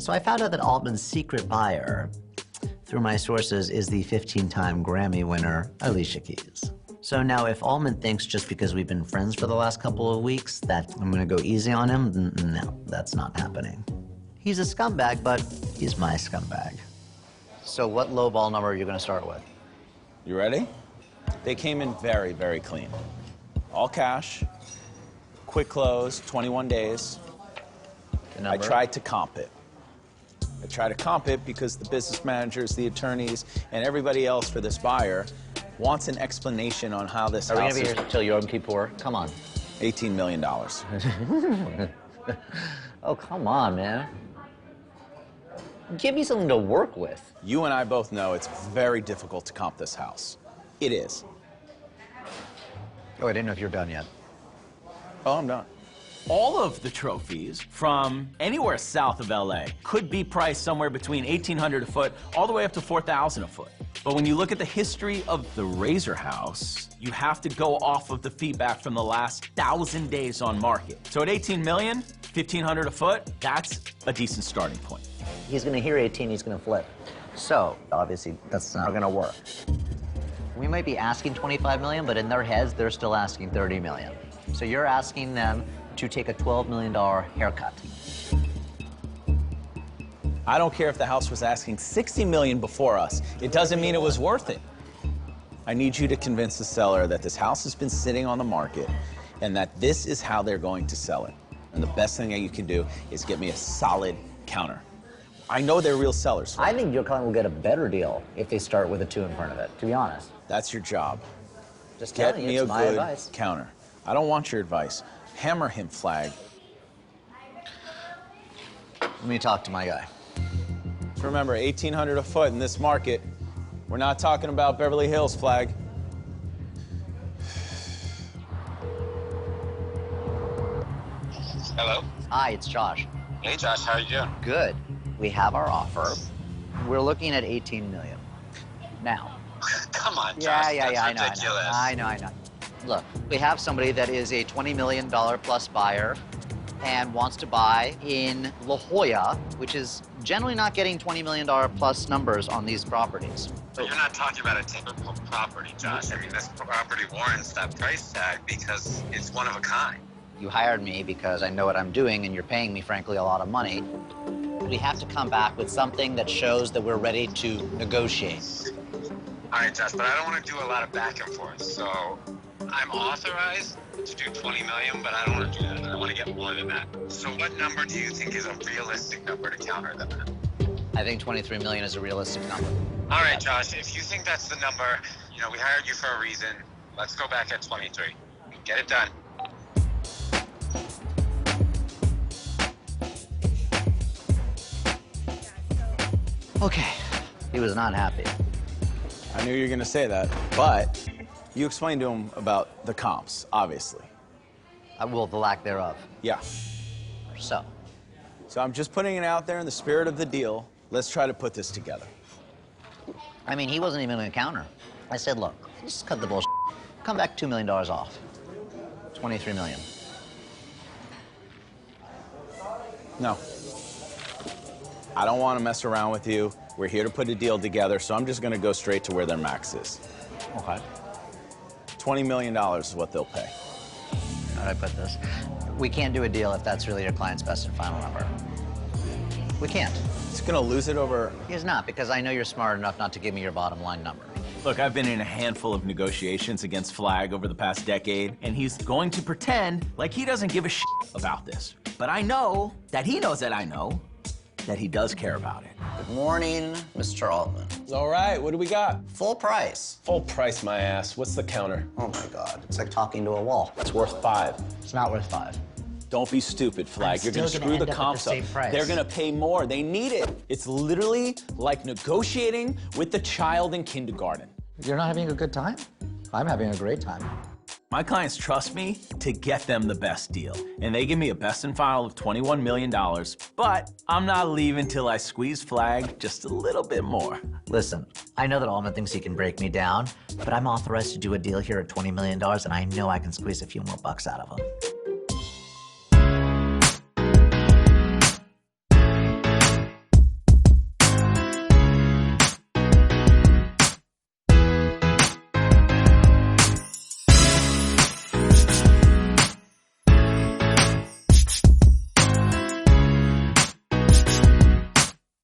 So I found out that Altman's secret buyer, through my sources, is the 15-time Grammy winner, Alicia Keys. So now if Altman thinks just because we've been friends for the last couple of weeks that I'm gonna go easy on him, no, that's not happening. He's a scumbag, but he's my scumbag. So what lowball number are you gonna start with? You ready? They came in very, very clean. All cash, quick close, 21 days. I tried to comp it. I tried to comp it because the business managers, the attorneys, and everybody else for this buyer wants an explanation on how this house is. Are we gonna be here till Yom Kippur? Come on. $18 million. Oh, come on, man. Give me something to work with. You and I both know it's very difficult to comp this house. It is. Oh, I didn't know if you're done yet. Oh, I'm done. All of the trophies from anywhere south of LA could be priced somewhere between $1,800 a foot all the way up to $4,000 a foot. But when you look at the history of the Razor House, you have to go off of the feedback from the last 1,000 days on market. So at 18 million, 1,500 a foot, that's a decent starting point. He's gonna hear 18, he's gonna flip. So, obviously, that's not gonna work. We might be asking 25 million, but in their heads, they're still asking 30 million. So you're asking them to take a $12 million haircut. I don't care if the house was asking 60 million before us. It doesn't mean it was worth it. I need you to convince the seller that this house has been sitting on the market and that this is how they're going to sell it. And the best thing that you can do is get me a solid counter. I know they're real sellers. I think your client will get a better deal if they start with a 2 in front of it, to be honest. That's your job. Just Get telling me you, a it's my good advice. counter. I don't want your advice. Hammer him, Flagg. Let me talk to my guy. Remember, 1,800 a foot in this market. We're not talking about Beverly Hills, Flagg. Hello? Hi, it's Josh. Hey, Josh, how are you doing? Good. We have our offer. We're looking at 18 million. Now. Come on, Josh. Yeah, That's I ridiculous. know. Look, we have somebody that is a $20 million plus buyer and wants to buy in La Jolla, which is generally not getting $20 million plus numbers on these properties. But you're not talking about a typical property, Josh. I mean, this property warrants that price tag because it's one of a kind. You hired me because I know what I'm doing and you're paying me, frankly, a lot of money. We have to come back with something that shows that we're ready to negotiate. All right, Josh, but I don't want to do a lot of back and forth. So I'm authorized to do 20 million, but I don't want to do that. I want to get more than that. So what number do you think is a realistic number to counter that? I think 23 million is a realistic number. All right, Josh, if you think that's the number, you know, we hired you for a reason. Let's go back at 23. Get it done. Okay, he was not happy. I knew you were going to say that, but you explained to him about the comps, obviously. Well, the lack thereof. Yeah. So I'm just putting it out there in the spirit of the deal. Let's try to put this together. I mean, he wasn't even going to counter. I said, look, just cut the bullshit. Come back $2 million off. 23 million. No. I don't want to mess around with you. We're here to put a deal together, so I'm just going to go straight to where their max is. Okay. $20 million is what they'll pay. How do I put this? We can't do a deal if that's really your client's best and final number. We can't. He's going to lose it over... He's not, because I know you're smart enough not to give me your bottom line number. Look, I've been in a handful of negotiations against Flagg over the past decade, and he's going to pretend like he doesn't give a shit about this. But I know that he knows that I know that he does care about it. Good morning, Mr. Altman. All right, what do we got? Full price. Full price, my ass. What's the counter? Oh my God, it's like talking to a wall. It's worth 5. It's not worth 5. Don't be stupid, Flagg. You're going to screw the comps up. They're going to pay more. They need it. It's literally like negotiating with the child in kindergarten. You're not having a good time? I'm having a great time. My clients trust me to get them the best deal, and they give me a best and final of $21 million, but I'm not leaving till I squeeze Flagg just a little bit more. Listen, I know that Altman thinks he can break me down, but I'm authorized to do a deal here at $20 million, and I know I can squeeze a few more bucks out of him.